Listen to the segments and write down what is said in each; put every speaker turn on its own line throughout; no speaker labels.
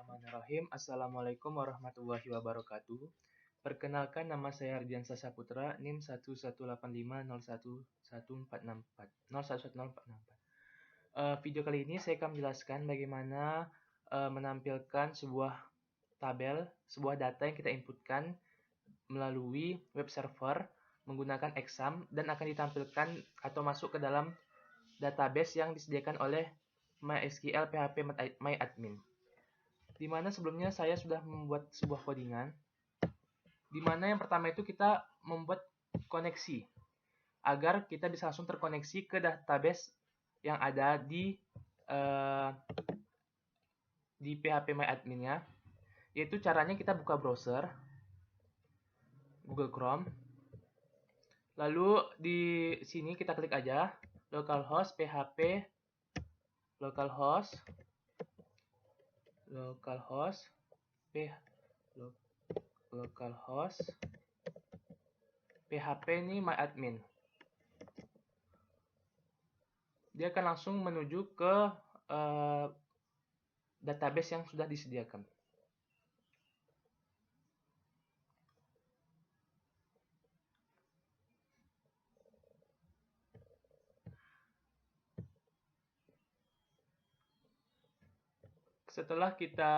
Bismillahirrahmanirrahim. Assalamualaikum warahmatullahi wabarakatuh. Perkenalkan, nama saya Ardiansa Saputra, NIM 118501114. Video kali ini saya akan menjelaskan bagaimana menampilkan sebuah tabel, sebuah data yang kita inputkan melalui web server menggunakan exam dan akan ditampilkan atau masuk ke dalam database yang disediakan oleh MySQL PHP MyAdmin. Di mana sebelumnya saya sudah membuat sebuah codingan, di mana yang pertama itu kita membuat koneksi agar kita bisa langsung terkoneksi ke database yang ada di PHP MyAdmin-nya. Yaitu caranya kita buka browser Google Chrome, lalu di sini kita klik aja localhost php localhost PHP ini MyAdmin. Dia akan langsung menuju ke database yang sudah disediakan. Setelah kita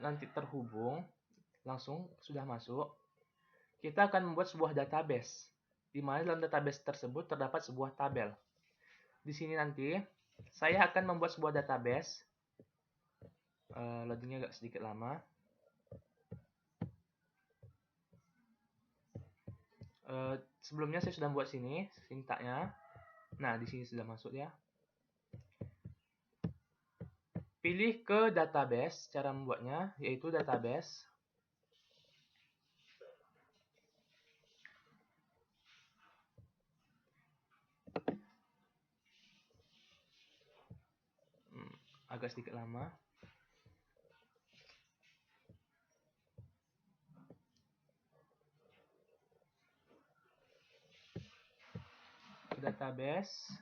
nanti terhubung, langsung sudah masuk, kita akan membuat sebuah database, di mana dalam database tersebut terdapat sebuah tabel. Di sini nanti, saya akan membuat sebuah database, loadingnya agak sedikit lama. Sebelumnya saya sudah membuat sini, sintaknya. Nah, di sini sudah masuk ya. Pilih ke database, cara membuatnya yaitu database. Agak sedikit lama. Ke database.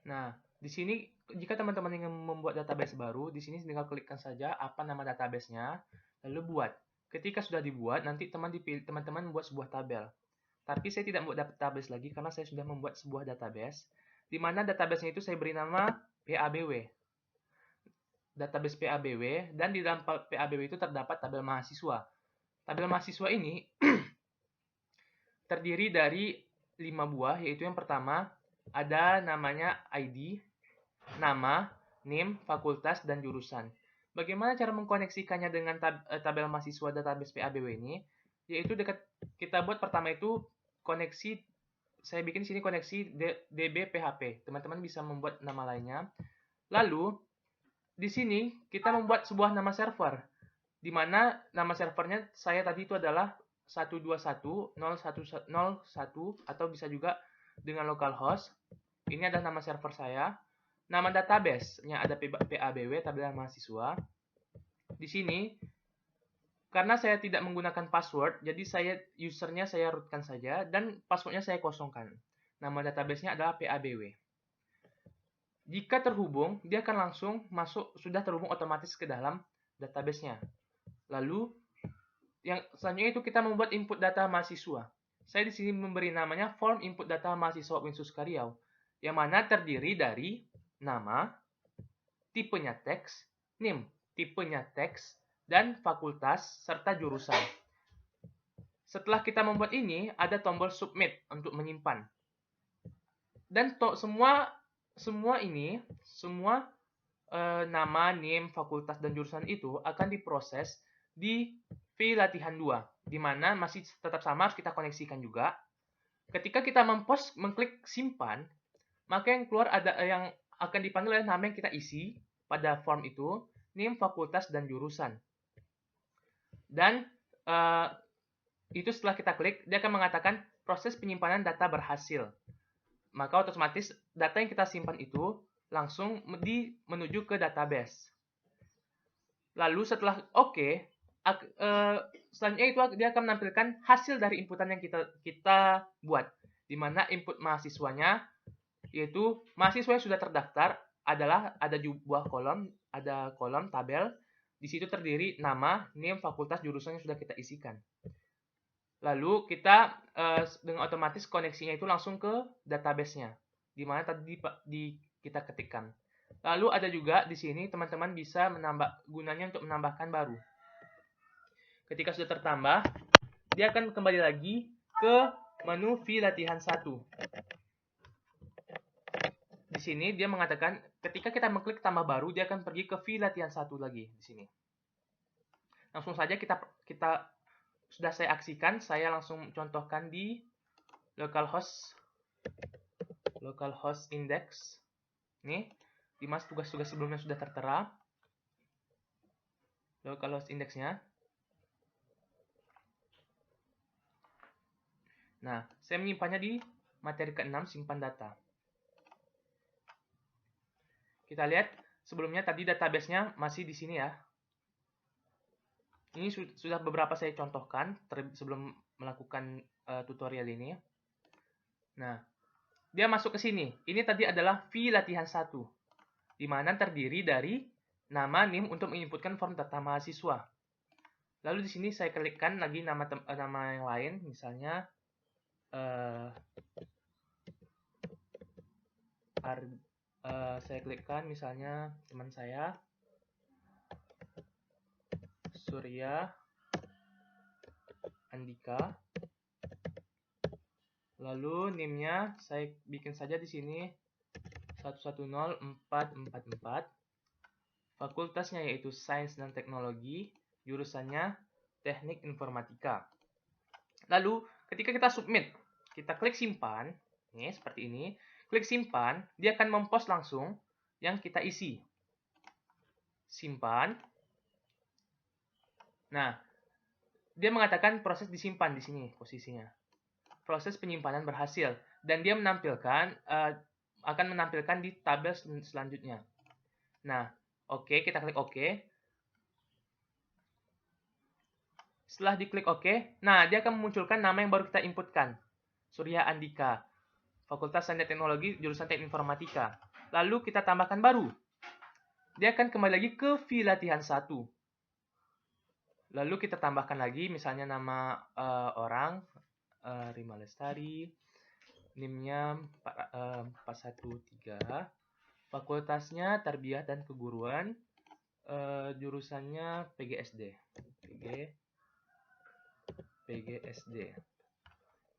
Nah, di sini jika teman-teman ingin membuat database baru, di sini tinggal klikkan saja apa nama database-nya, lalu buat. Ketika sudah dibuat, nanti teman-teman membuat sebuah tabel. Tapi saya tidak membuat database lagi karena saya sudah membuat sebuah database, di mana database-nya itu saya beri nama PABW. Database PABW, dan di dalam PABW itu terdapat tabel mahasiswa. Tabel mahasiswa ini terdiri dari 5 buah, yaitu yang pertama ada namanya ID, nama, NIM, fakultas, dan jurusan. Bagaimana cara mengkoneksikannya dengan tabel mahasiswa database PABW ini? Yaitu kita buat pertama itu koneksi, saya bikin sini koneksi DB PHP. Teman-teman bisa membuat nama lainnya. Lalu di sini kita membuat sebuah nama server, di mana nama servernya saya tadi itu adalah 121.0.1.1 atau bisa juga dengan localhost. Ini adalah nama server saya. Nama database-nya ada PABW, tabel mahasiswa. Di sini, karena saya tidak menggunakan password, jadi usernya saya rootkan saja, dan passwordnya saya kosongkan. Nama database-nya adalah PABW. Jika terhubung, dia akan langsung masuk, sudah terhubung otomatis ke dalam database-nya. Lalu, yang selanjutnya itu kita membuat input data mahasiswa. Saya di sini memberi namanya form input data mahasiswa Winsus Karyau, yang mana terdiri dari nama, tipenya teks, NIM, tipenya teks, dan fakultas serta jurusan. Setelah kita membuat ini, ada tombol submit untuk menyimpan. Dan semua nama, NIM, fakultas, dan jurusan itu akan diproses di file latihan 2, di mana masih tetap sama, harus kita koneksikan juga. Ketika kita mengklik simpan, maka yang keluar ada yang akan dipanggil oleh nama yang kita isi pada form itu, NIM, fakultas, dan jurusan. Dan itu setelah kita klik, dia akan mengatakan proses penyimpanan data berhasil. Maka otomatis data yang kita simpan itu langsung menuju ke database. Lalu setelah oke, selanjutnya itu dia akan menampilkan hasil dari inputan yang kita buat, di mana input mahasiswanya yaitu mahasiswa yang sudah terdaftar adalah ada kolom tabel. Di situ terdiri nama, NIM, fakultas, jurusan yang sudah kita isikan. Lalu kita dengan otomatis koneksinya itu langsung ke database-nya, di mana tadi kita ketikkan. Lalu ada juga di sini teman-teman bisa gunanya untuk menambahkan baru. Ketika sudah tertambah, dia akan kembali lagi ke menu fee latihan 1. Di sini dia mengatakan ketika kita mengklik tambah baru, dia akan pergi ke fee latihan 1 lagi di sini. Langsung saja kita sudah saya aksikan, saya langsung contohkan di localhost index. Nih, di mana tugas-tugas sebelumnya sudah tertera. Localhost indexnya. Nah, saya menyimpannya di materi ke-6, simpan data. Kita lihat sebelumnya tadi database-nya masih di sini ya. Ini sudah beberapa saya contohkan sebelum melakukan tutorial ini. Nah, dia masuk ke sini. Ini tadi adalah fee latihan 1. Di mana terdiri dari nama, NIM untuk menginputkan form data mahasiswa. Lalu di sini saya klikkan lagi nama yang lain, misalnya saya klikkan misalnya teman saya Surya Andika. Lalu NIM-nya saya bikin saja di sini 110444. Fakultasnya yaitu Sains dan Teknologi, jurusannya Teknik Informatika. Lalu ketika kita submit, kita klik simpan, nih seperti ini. Klik simpan, dia akan mempost langsung yang kita isi. Simpan. Nah, dia mengatakan proses disimpan di sini posisinya. Proses penyimpanan berhasil dan dia akan menampilkan di tabel selanjutnya. Nah, oke, kita klik oke. Setelah diklik oke, nah dia akan memunculkan nama yang baru kita inputkan. Surya Andika, Fakultas Sains dan Teknologi, jurusan Teknik Informatika. Lalu kita tambahkan baru. Dia akan kembali lagi ke fee latihan 1. Lalu kita tambahkan lagi misalnya nama orang, Rima Lestari, NIM-nya 413, fakultasnya Tarbiyah dan Keguruan, jurusannya PGSD.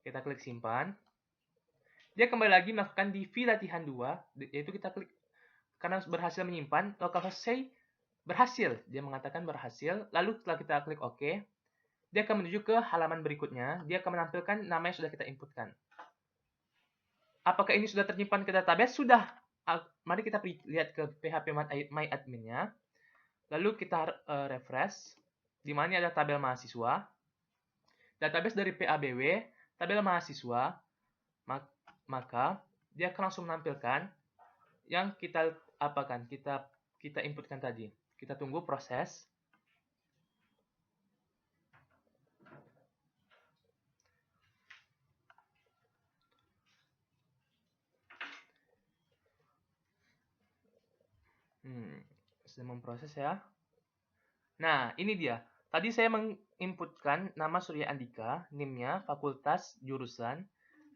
Kita klik simpan. Dia kembali lagi melakukan di fee latihan 2, yaitu kita klik karena berhasil menyimpan, localhost say berhasil. Dia mengatakan berhasil. Lalu setelah kita klik OK, dia akan menuju ke halaman berikutnya. Dia akan menampilkan nama yang sudah kita inputkan. Apakah ini sudah tersimpan ke database? Sudah. Mari kita lihat ke PHP My Admin-nya. Lalu kita refresh. Di mana ada tabel mahasiswa. Database dari PABW, tabel mahasiswa. Maka dia akan langsung menampilkan yang kita inputkan tadi. Kita tunggu proses. Sedang memproses ya. Nah, ini dia. Tadi saya menginputkan nama Surya Andika, NIM-nya, fakultas, jurusan,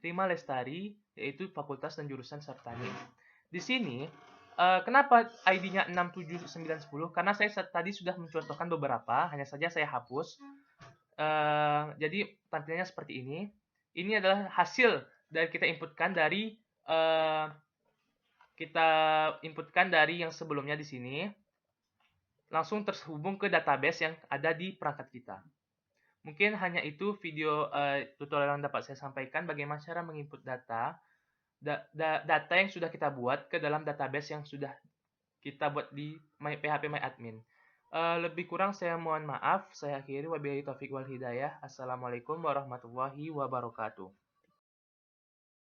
Rima Lestari, yaitu fakultas dan jurusan serta NIM. Di sini, kenapa ID-nya 67910? Karena saya tadi sudah mencontohkan beberapa, hanya saja saya hapus. Jadi, tampilannya seperti ini. Ini adalah hasil dari kita inputkan dari yang sebelumnya di sini. Langsung terhubung ke database yang ada di perangkat kita. Mungkin hanya itu video tutorial yang dapat saya sampaikan bagaimana cara menginput data yang sudah kita buat ke dalam database yang sudah kita buat di PHP My Admin. Lebih kurang saya mohon maaf. Saya akhiri, wabillahi taufiq wal hidayah. Assalamualaikum warahmatullahi wabarakatuh.